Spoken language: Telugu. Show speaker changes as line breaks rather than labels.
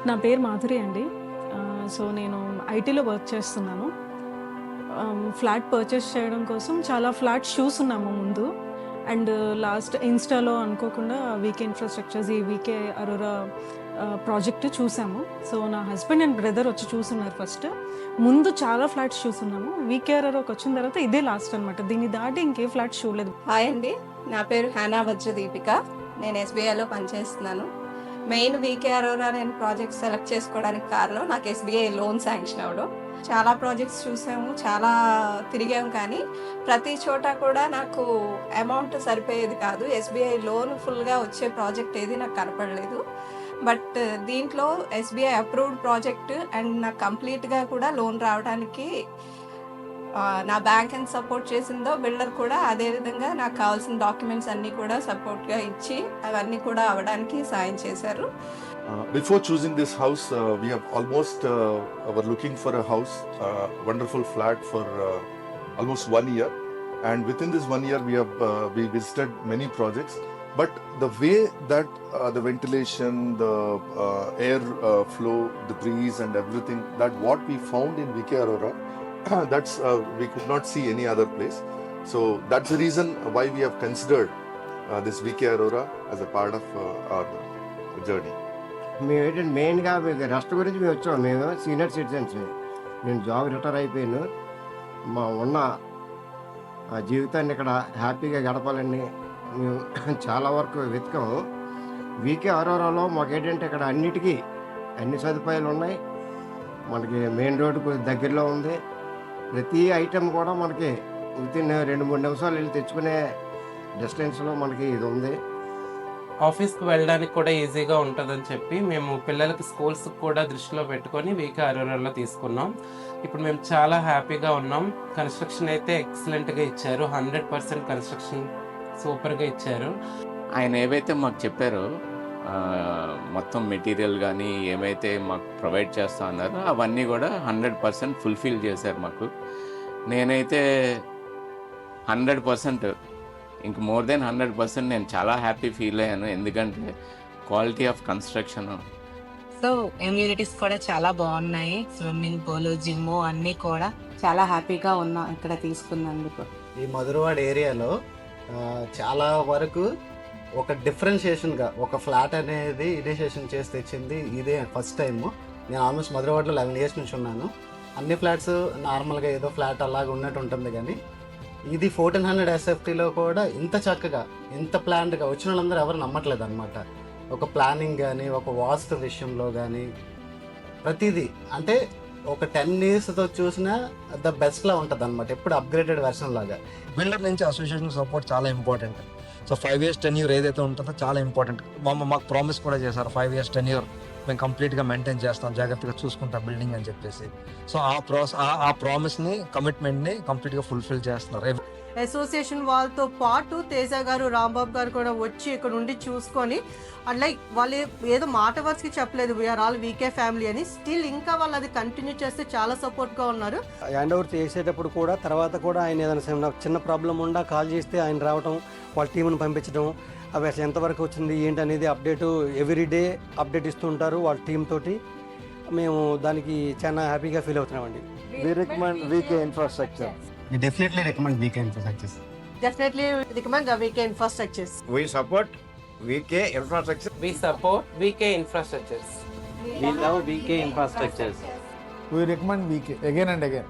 నా పేరు మాధురి అండి. సో నేను ఐటీలో వర్క్ చేస్తున్నాను. ఫ్లాట్ పర్చేస్ చేయడం కోసం చాలా ఫ్లాట్స్ చూసున్నాము ముందు. అండ్ లాస్ట్ ఇన్‌స్టాలో అనుకోకుండా వీకే ఇన్‌ఫ్రాస్ట్రక్చర్స్ ఈ వీకే అరోరా ప్రాజెక్ట్ చూసాము. సో నా హస్బెండ్ అండ్ బ్రదర్ వచ్చి చూసున్నారు ఫస్ట్. ముందు చాలా ఫ్లాట్స్ చూసున్నాము. వీకే అరోరాకి వచ్చిన తర్వాత ఇదే లాస్ట్ అనమాట. దీన్ని దాటి ఇంకే ఫ్లాట్స్ చూడలేదు.
హాయ్ అండి, నా పేరు హ్యానా వజ్రదీపిక. నేను ఎస్బీఐలో పనిచేస్తున్నాను. మెయిన్ వీకే అరోరా నేను ప్రాజెక్ట్ సెలెక్ట్ చేసుకోవడానికి కారణం నాకు ఎస్బీఐ లోన్ శాంక్షన్ అవ్వడం. చాలా ప్రాజెక్ట్స్ చూసాము, చాలా తిరిగాము, కానీ ప్రతి చోట కూడా నాకు అమౌంట్ సరిపోయేది కాదు. ఎస్బీఐ లోన్ ఫుల్గా వచ్చే ప్రాజెక్ట్ ఏది నాకు కనపడలేదు. బట్ దీంట్లో ఎస్బీఐ అప్రూవ్డ్ ప్రాజెక్ట్ అండ్ నాకు కంప్లీట్గా కూడా లోన్ రావడానికి నా బ్యాంక్ ఎంత సపోర్ట్ చేసిందో బిల్డర్ కూడా అదే విధంగా నాకు కావాల్సిన డాక్యుమెంట్స్ అన్నీ కూడా సపోర్ట్గా ఇచ్చి అవన్నీ కూడా అవ్వడానికి సాయం చేశారు.
Before choosing this house, we have almost were looking for a house, wonderful flat for almost 1 year, and within this 1 year we visited many projects. But the way that the ventilation, the air flow, the breeze, and everything that what we found in VK Aurora, that's we could not see any other place. So that's the reason why we have considered this VK Aurora as a part of our journey.
మేము ఏంటంటే మెయిన్గా మీకు రెస్ట్ గురించి మేము వచ్చాము. మేము సీనియర్ సిటిజన్స్. నేను జాబ్ రిటైర్ అయిపోయాను. మా ఉన్న జీవితాన్ని ఇక్కడ హ్యాపీగా గడపాలని మేము చాలా వరకు వెతికాము. వీకే అరోరాలో మాకు ఏంటంటే ఇక్కడ అన్నిటికీ అన్ని సదుపాయాలు ఉన్నాయి. మనకి మెయిన్ రోడ్డుకు దగ్గరలో ఉంది. ప్రతి ఐటెం కూడా మనకి వితిన్ 2-3 నిమిషాలు వెళ్ళి తెచ్చుకునే డిస్టెన్స్లో మనకి ఇది ఉంది.
ఆఫీస్కి వెళ్ళడానికి కూడా ఈజీగా ఉంటుందని చెప్పి మేము పిల్లలకి స్కూల్స్కి కూడా దృష్టిలో పెట్టుకొని వీకే అరోరాలో తీసుకున్నాం. ఇప్పుడు మేము చాలా హ్యాపీగా ఉన్నాం. కన్స్ట్రక్షన్ అయితే ఎక్సలెంట్గా ఇచ్చారు. 100% కన్స్ట్రక్షన్ సూపర్గా ఇచ్చారు.
ఆయన ఏవైతే మాకు చెప్పారో మొత్తం మెటీరియల్ కానీ ఏమైతే మాకు ప్రొవైడ్ చేస్తా అన్నారో అవన్నీ కూడా 100% ఫుల్ఫిల్ చేశారు మాకు. నేనైతే 100%, ఇంక మోర్ దెన్ 100% నేను చాలా హ్యాపీ ఫీల్ అయ్యాను. ఎందుకంటే quality of construction.
So immunities కూడా చాలా బాగున్నాయి. స్విమ్మింగ్ పూల్, జిమ్ అన్నీ కూడా చాలా హ్యాపీగా ఉన్నా ఇక్కడ తీసుకున్నందుకు.
ఈ మధురవాడ ఏరియాలో చాలా వరకు ఒక డిఫరెన్షియేషన్గా ఒక ఫ్లాట్ అనేది ఇనిషియేషన్ చేసి తెచ్చింది ఇదే ఫస్ట్ టైం. నేను ఆల్మోస్ట్ మధురవాడలో 11 years నుంచి ఉన్నాను. అన్ని ఫ్లాట్స్ నార్మల్గా ఏదో ఫ్లాట్ అలాగ ఉన్నట్టు ఉంటుంది, కానీ ఇది 1400 SFTలో కూడా ఇంత చక్కగా ఇంత ప్లాన్డ్గా వచ్చిన వాళ్ళందరూ ఎవరు నమ్మట్లేదు అనమాట. ఒక ప్లానింగ్ కానీ ఒక వాస్తు విషయంలో కానీ ప్రతిదీ అంటే ఒక 10 yearsతో చూసినా ద బెస్ట్లా ఉంటుంది అనమాట. ఎప్పుడు అప్గ్రేడెడ్ వెర్షన్ లాగా.
బిల్డర్ నుంచి అసోసియేషన్ సపోర్ట్ చాలా ఇంపార్టెంట్. సో 5 years tenure ఏదైతే ఉంటుందో చాలా ఇంపార్టెంట్. మాకు ప్రామిస్ కూడా చేశారు 5 years tenure మేము కంప్లీట్గా మెయింటైన్ చేస్తాం, జాగ్రత్తగా చూసుకుంటాం బిల్డింగ్ అని చెప్పేసి. సో ఆ ప్రామిస్ని, కమిట్మెంట్ని కంప్లీట్గా ఫుల్ఫిల్ చేస్తున్నారు.
అసోసియేషన్ వాళ్ళతో పాటు తేజ గారు, రాంబాబు గారు కూడా వచ్చి ఇక్కడ ఉండి చూసుకొని లైక్ వాళ్ళు ఏదో మాట వరుసకి చెప్పలేదు వీఆర్ ఆల్ వీకే ఫ్యామిలీ అని. స్టిల్ ఇంకా వాళ్ళు అది కంటిన్యూ చేస్తే చాలా సపోర్ట్గా ఉన్నారు.
హ్యాండ్ ఓవర్ చేసేటప్పుడు కూడా తర్వాత కూడా ఆయన ఏదైనా చిన్న ప్రాబ్లం ఉండా కాల్ చేస్తే ఆయన రావడం, వాళ్ళ టీంను పంపించడం, అవి అసలు ఎంతవరకు వచ్చింది ఏంటి అనేది అప్డేటు ఎవ్రీడే అప్డేట్ ఇస్తూ ఉంటారు వాళ్ళ టీం తోటి. మేము దానికి చాలా హ్యాపీగా feel అవుతున్నామండి.
We recommend VK Infrastructure.
We definitely recommend VK Infrastructures.
Definitely recommend the VK Infrastructures.
We support VK Infrastructure.
We support VK Infrastructures.
We love VK Infrastructures.
We recommend VK again and again.